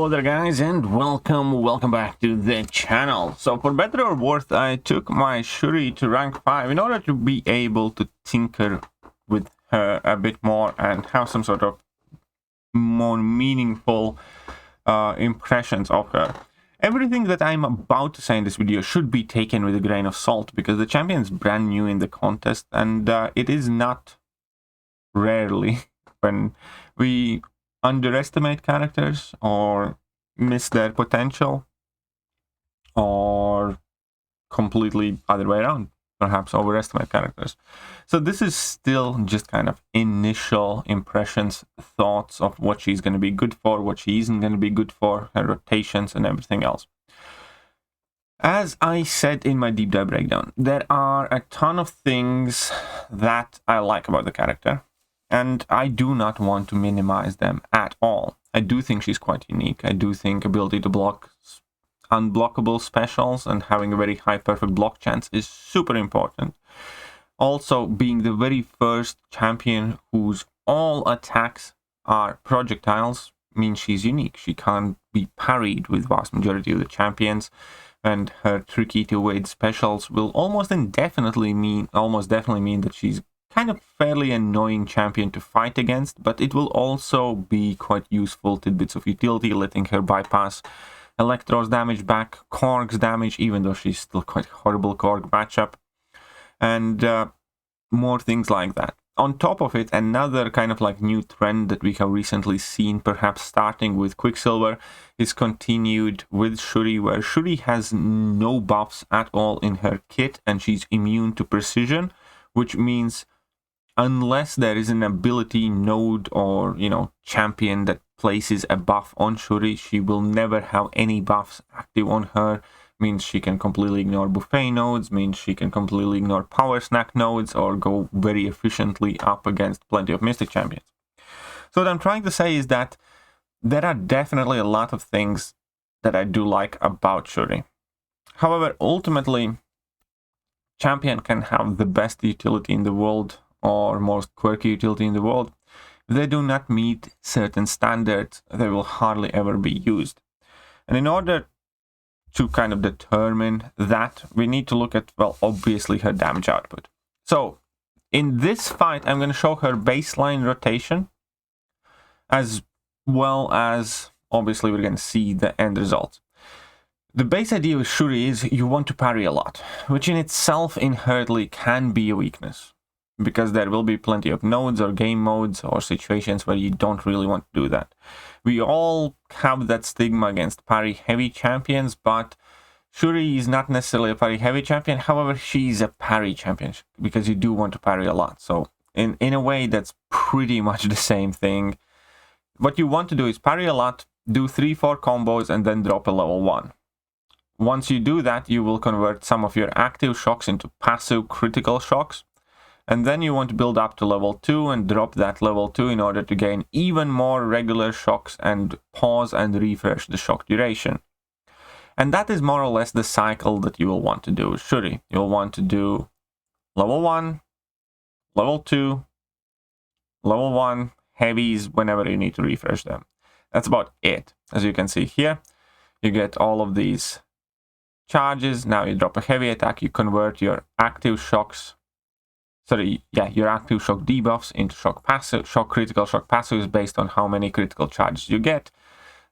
Hello there guys, and welcome back to the channel. So for better or worse, I took my Shuri to rank 5 in order to be able to tinker with her a bit more and have some sort of more meaningful impressions of her. Everything that I'm about to say in this video should be taken with a grain of salt, because the champion is brand new in the contest, and it is not rarely when we underestimate characters or miss their potential, or completely other way around, perhaps overestimate characters. So this is still just kind of initial impressions, thoughts of what she's going to be good for, what she isn't going to be good for, her rotations and everything else. As I said in my deep dive breakdown, there are a ton of things that I like about the character, and I do not want to minimize them at all. I do think she's quite unique. I do think ability to block unblockable specials and having a very high perfect block chance is super important. Also, being the very first champion whose all attacks are projectiles means she's unique. She can't be parried with vast majority of the champions, and her tricky to evade specials will almost definitely mean that she's kind of fairly annoying champion to fight against, but it will also be quite useful tidbits of utility, letting her bypass Electro's damage back, Korg's damage, even though she's still quite horrible Korg matchup, and more things like that. On top of it, another kind of like new trend that we have recently seen, perhaps starting with Quicksilver, is continued with Shuri, where Shuri has no buffs at all in her kit and she's immune to precision, which means unless there is an ability node or, champion that places a buff on Shuri, she will never have any buffs active on her. Means she can completely ignore buffet nodes, means she can completely ignore power snack nodes, or go very efficiently up against plenty of Mystic champions. So what I'm trying to say is that there are definitely a lot of things that I do like about Shuri. However, ultimately, champion can have the best utility in the world, or most quirky utility in the world. If they do not meet certain standards, they will hardly ever be used. And in order to kind of determine that, we need to look at, well, obviously her damage output. So in this fight, I'm going to show her baseline rotation, as well as obviously we're going to see the end result. The base idea with Shuri is you want to parry a lot, which in itself inherently can be a weakness, because there will be plenty of nodes or game modes or situations where you don't really want to do that. We all have that stigma against parry heavy champions, but Shuri is not necessarily a parry heavy champion. However, she's a parry champion because you do want to parry a lot. So in a way, that's pretty much the same thing. What you want to do is parry a lot, do 3-4 combos, and then drop a level 1. Once you do that, you will convert some of your active shocks into passive critical shocks. And then you want to build up to level 2 and drop that level 2 in order to gain even more regular shocks and pause and refresh the shock duration. And that is more or less the cycle that you will want to do with Shuri. You'll want to do level 1, level 2, level 1, heavies whenever you need to refresh them. That's about it. As you can see here, you get all of these charges. Now you drop a heavy attack, you convert your active shocks, your active shock debuffs into shock critical shock passives based on how many critical charges you get.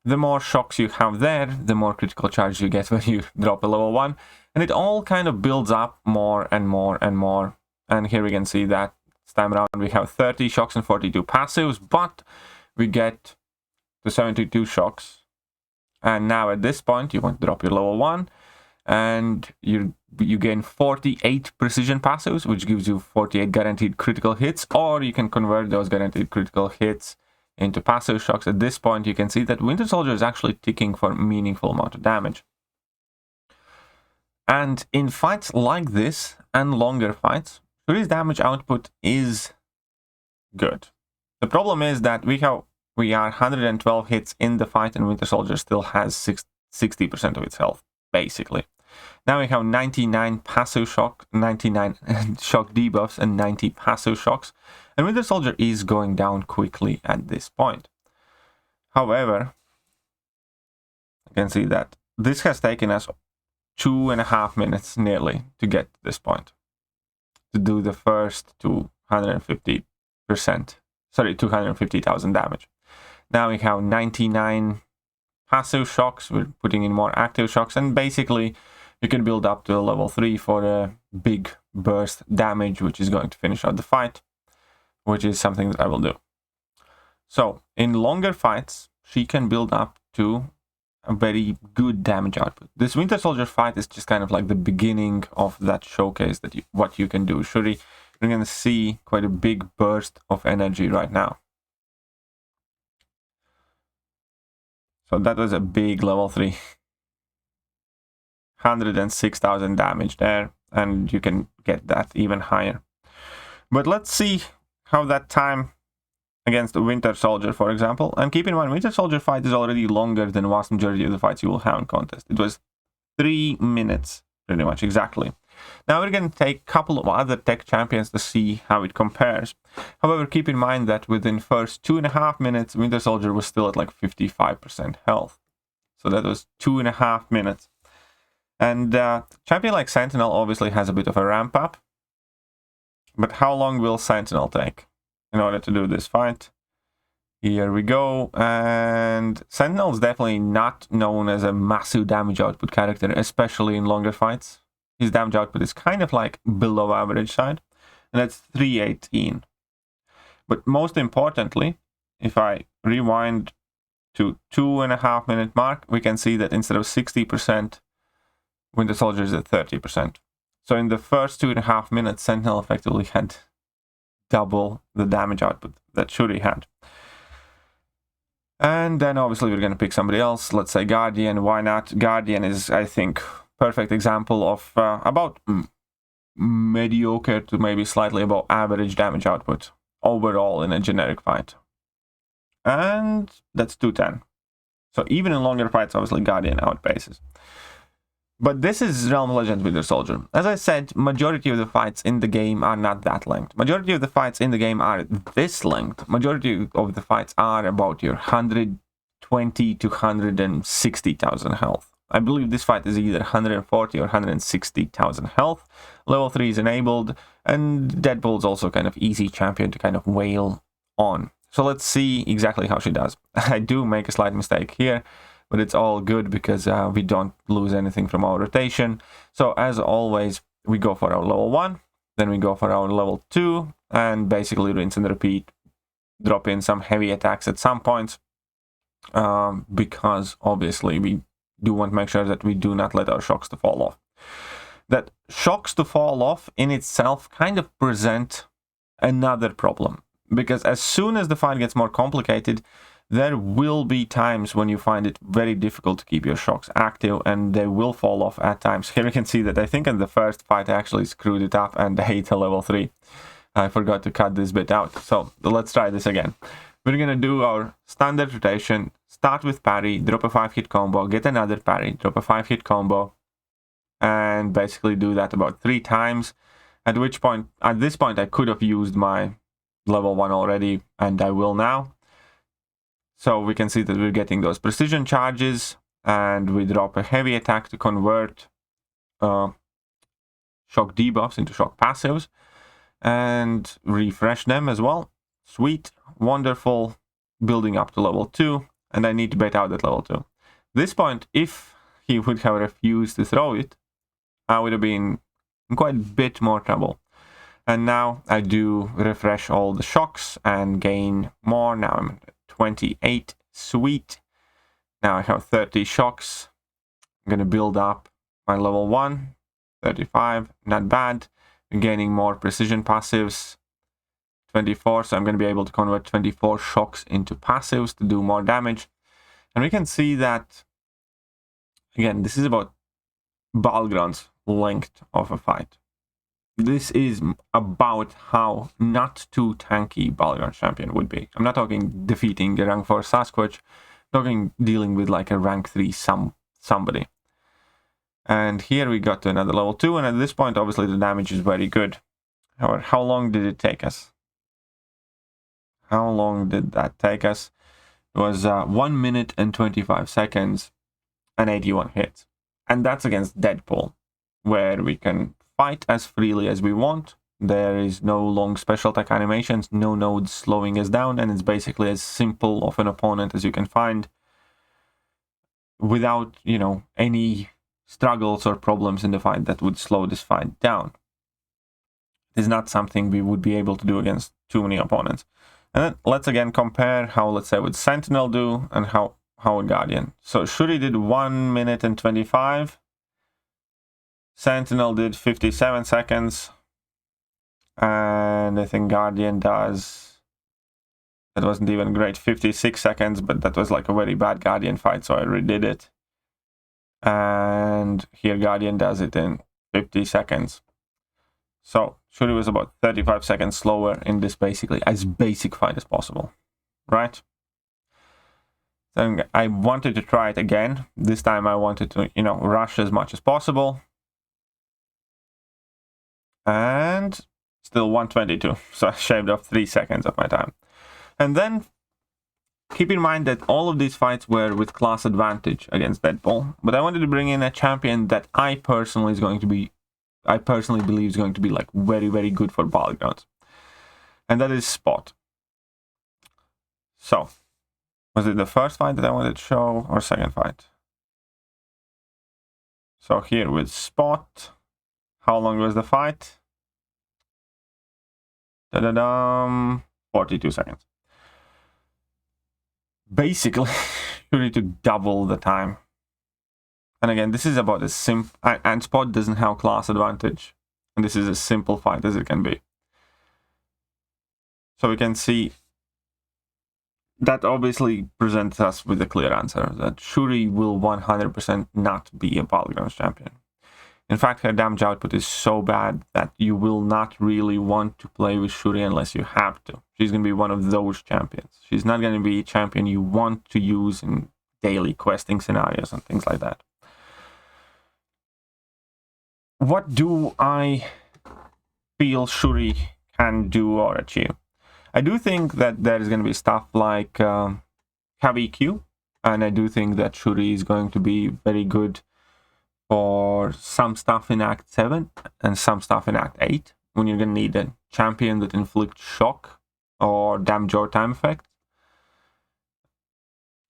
The more shocks you have there, the more critical charges you get when you drop a level 1, and it all kind of builds up more and more and more. And here we can see that this time around we have 30 shocks and 42 passives, but we get to 72 shocks. And now at this point you want to drop your level 1, and you gain 48 precision passives, which gives you 48 guaranteed critical hits, or you can convert those guaranteed critical hits into passive shocks. At this point, you can see that Winter Soldier is actually ticking for a meaningful amount of damage. And in fights like this, and longer fights, Shuri's damage output is good. The problem is that we are 112 hits in the fight, and Winter Soldier still has 60% of its health, basically. Now we have 99 passive shock, 99 shock debuffs, and 90 passive shocks, and Winter Soldier is going down quickly at this point. However, you can see that this has taken us 2.5 minutes nearly to get to this point, to do the first 250%, sorry, 250,000 damage. Now we have 99 passive shocks. We're putting in more active shocks, and basically you can build up to a level 3 for a big burst damage, which is going to finish out the fight, which is something that I will do. So in longer fights, she can build up to a very good damage output. This Winter Soldier fight is just kind of like the beginning of that showcase that what you can do. Shuri, you're going to see quite a big burst of energy right now. So that was a big level 3. 106,000 damage there, and you can get that even higher. But let's see how that time against the Winter Soldier, for example. And keep in mind, Winter Soldier fight is already longer than the vast majority of the fights you will have in contest. It was 3 minutes, pretty much, exactly. Now we're going to take a couple of other tech champions to see how it compares. However, keep in mind that within first 2.5 minutes, Winter Soldier was still at like 55% health. So that was 2.5 minutes. And champion like Sentinel obviously has a bit of a ramp up. But how long will Sentinel take in order to do this fight? Here we go. And Sentinel is definitely not known as a massive damage output character, especially in longer fights. His damage output is kind of like below average side, and that's 318. But most importantly, if I rewind to 2.5 minute mark, we can see that instead of 60%, Winter Soldier is at 30%. So in the first 2.5 minutes, Sentinel effectively had double the damage output that Shuri had. And then obviously we're going to pick somebody else. Let's say Guardian. Why not? Guardian is, I think, perfect example of about mediocre to maybe slightly above average damage output overall in a generic fight. And that's 210. So even in longer fights, obviously Guardian outpaces. But this is Realm of Legends Winter Soldier. As I said, majority of the fights in the game are not that length. Majority of the fights in the game are this length. Majority of the fights are about your 120 to 160,000 health. I believe this fight is either 140 or 160,000 health. Level 3 is enabled, and Deadpool's also kind of easy champion to kind of wail on. So let's see exactly how she does. I do make a slight mistake here, but it's all good because we don't lose anything from our rotation. So as always, we go for our level 1, then we go for our level 2, and basically rinse and repeat, drop in some heavy attacks at some points, because obviously we do want to make sure that we do not let our shocks to fall off. That shocks to fall off in itself kind of present another problem, because as soon as the fight gets more complicated, there will be times when you find it very difficult to keep your shocks active, and they will fall off at times. Here we can see that I think in the first fight I actually screwed it up and ate a level 3. I forgot to cut this bit out. So let's try this again. We're going to do our standard rotation, start with parry, drop a 5-hit combo, get another parry, drop a 5-hit combo, and basically do that about 3 times. At this point I could have used my level 1 already, and I will now. So we can see that we're getting those precision charges, and we drop a heavy attack to convert shock debuffs into shock passives, and refresh them as well. Sweet, wonderful, building up to level 2, and I need to bait out at level 2. This point, if he would have refused to throw it, I would have been in quite a bit more trouble. And now I do refresh all the shocks and gain more. Now I'm at 28, sweet. Now I have 30 shocks. I'm going to build up my level 1, 35, not bad. I'm gaining more precision passives, 24, so I'm going to be able to convert 24 shocks into passives to do more damage. And we can see that, again, this is about Battleground's length of a fight. This is about how not too tanky Battleground champion would be. I'm not talking defeating a rank 4 Sasquatch, I'm talking dealing with like a rank 3 somebody. And here we got to another level 2, and at this point obviously the damage is very good. However, how long did it take us? How long did that take us? It was 1 minute and 25 seconds. an 81 hit. And that's against Deadpool, where we can fight as freely as we want. There is no long special attack animations, no nodes slowing us down, and it's basically as simple of an opponent as you can find without, any struggles or problems in the fight that would slow this fight down. It is not something we would be able to do against too many opponents. And then let's again compare how, let's say, would Sentinel do and how would Guardian. So Shuri did 1 minute and 25. Sentinel did 57 seconds. And I think Guardian does... That wasn't even great, 56 seconds, but that was like a very bad Guardian fight, so I redid it. And here Guardian does it in 50 seconds. So Shuri was about 35 seconds slower in this basically as basic fight as possible, right? So I wanted to try it again. This time I wanted to, rush as much as possible. And still 122, so I shaved off 3 seconds of my time. And then keep in mind that all of these fights were with class advantage against Deadpool, but I wanted to bring in a champion that I personally believe is going to be like very, very good for Battlegrounds. And that is Spot. So, was it the first fight that I wanted to show or second fight? So here with Spot, how long was the fight? 42 seconds. Basically, you need to double the time. And again, this is about as simple, and Spot doesn't have class advantage. And this is as simple fight as it can be. So we can see that obviously presents us with a clear answer that Shuri will 100% not be a Battlegrounds champion. In fact, her damage output is so bad that you will not really want to play with Shuri unless you have to. She's going to be one of those champions. She's not going to be a champion you want to use in daily questing scenarios and things like that. What do I feel Shuri can do or achieve? I do think that there is going to be stuff like KVQ, and I do think that Shuri is going to be very good for some stuff in Act 7 and some stuff in Act 8, when you're going to need a champion that inflicts shock or damage or time effect.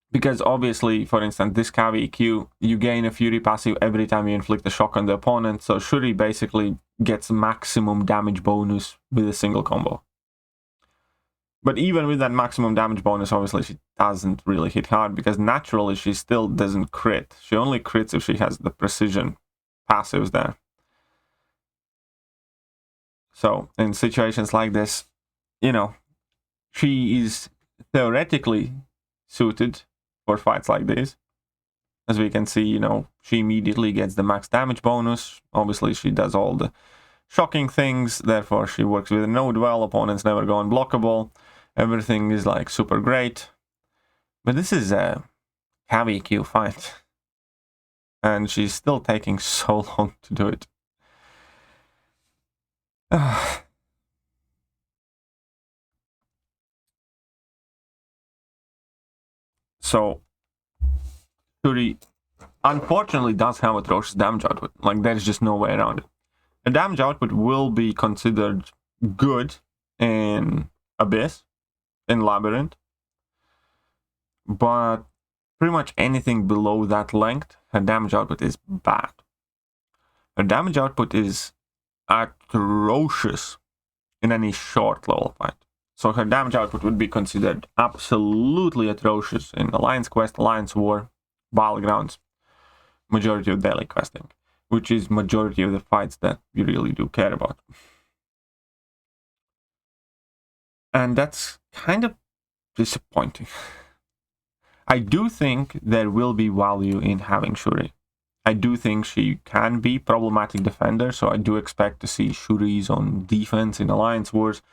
Because obviously, for instance, this KVQ, you gain a Fury passive every time you inflict a shock on the opponent, so Shuri basically gets maximum damage bonus with a single combo. But even with that maximum damage bonus, obviously she doesn't really hit hard, because naturally she still doesn't crit. She only crits if she has the precision passives there. So in situations like this, she is theoretically suited for fights like this. As we can see, she immediately gets the max damage bonus. Obviously she does all the shocking things, therefore she works with a node well, opponents never go unblockable. Everything is like super great. But this is a KVQ fight. And she's still taking so long to do it. So, Shuri unfortunately does have atrocious damage output. Like, there's just no way around it. The damage output will be considered good in Abyss, in Labyrinth, but pretty much anything below that length, her damage output is bad. Her damage output is atrocious in any short level fight. So her damage output would be considered absolutely atrocious in Alliance Quest, Alliance War, Battlegrounds, majority of daily questing, which is majority of the fights that you really do care about. And that's kind of disappointing. I do think there will be value in having Shuri. I do think she can be problematic defender, so I do expect to see Shuri's on defense in Alliance Wars.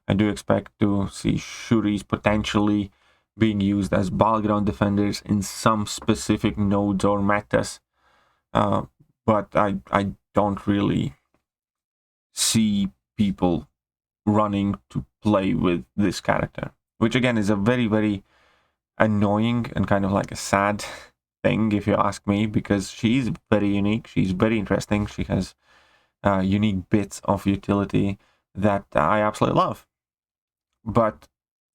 I do expect to see Shuri's potentially being used as battleground defenders in some specific nodes or metas. But I don't really see people running to play with this character, which again is a very, very annoying and kind of like a sad thing, if you ask me, because she's very unique. She's very interesting. She has unique bits of utility that I absolutely love. But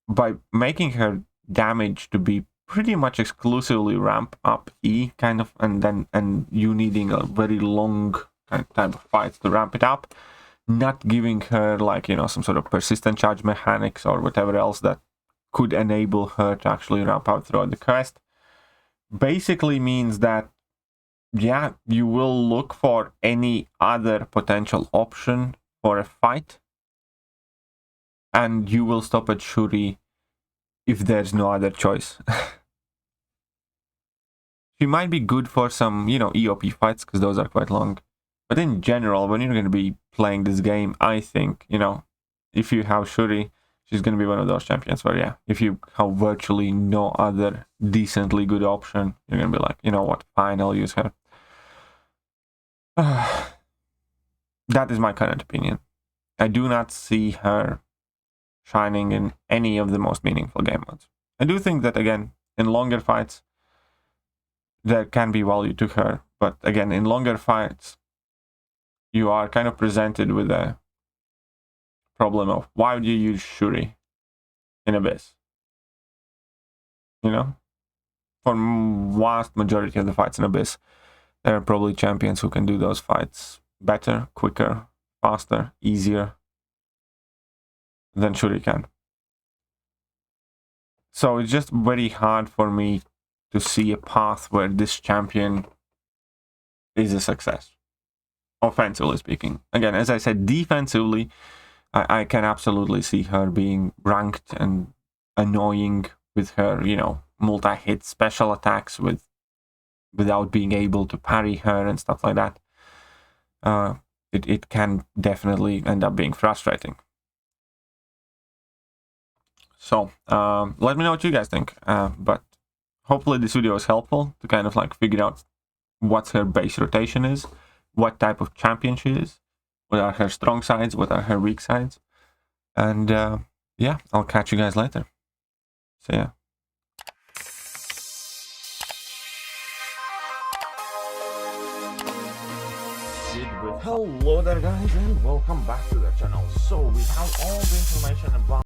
by making her damage to be pretty much exclusively ramp up E kind of, and you needing a very long kind of type of fights to ramp it up, not giving her like, you know, some sort of persistent charge mechanics or whatever else that could enable her to actually ramp out throughout the quest, basically means that, yeah, you will look for any other potential option for a fight, and you will stop at Shuri if there's no other choice. She might be good for some, you know, EOP fights, because those are quite long. But in general, when you're going to be playing this game, I think, you know, if you have Shuri, she's going to be one of those champions where, yeah, if you have virtually no other decently good option, you're going to be like, you know what, fine, I'll use her. That is my current opinion. I do not see her shining in any of the most meaningful game modes. I do think that, again, in longer fights, there can be value to her. But again, in longer fights, you are kind of presented with a problem of, why would you use Shuri in Abyss? You know? For vast majority of the fights in Abyss, there are probably champions who can do those fights better, quicker, faster, easier than Shuri can. So it's just very hard for me to see a path where this champion is a success, offensively speaking. Again, as I said, defensively, I can absolutely see her being ranked and annoying with her, you know, multi-hit special attacks without being able to parry her and stuff like that. It can definitely end up being frustrating. So let me know what you guys think. But hopefully this video was helpful to kind of like figure out what her base rotation is, what type of champion she is, what are her strong sides, what are her weak sides. And yeah, I'll catch you guys later. See ya. Hello there guys, and welcome back to the channel. So we have all the information about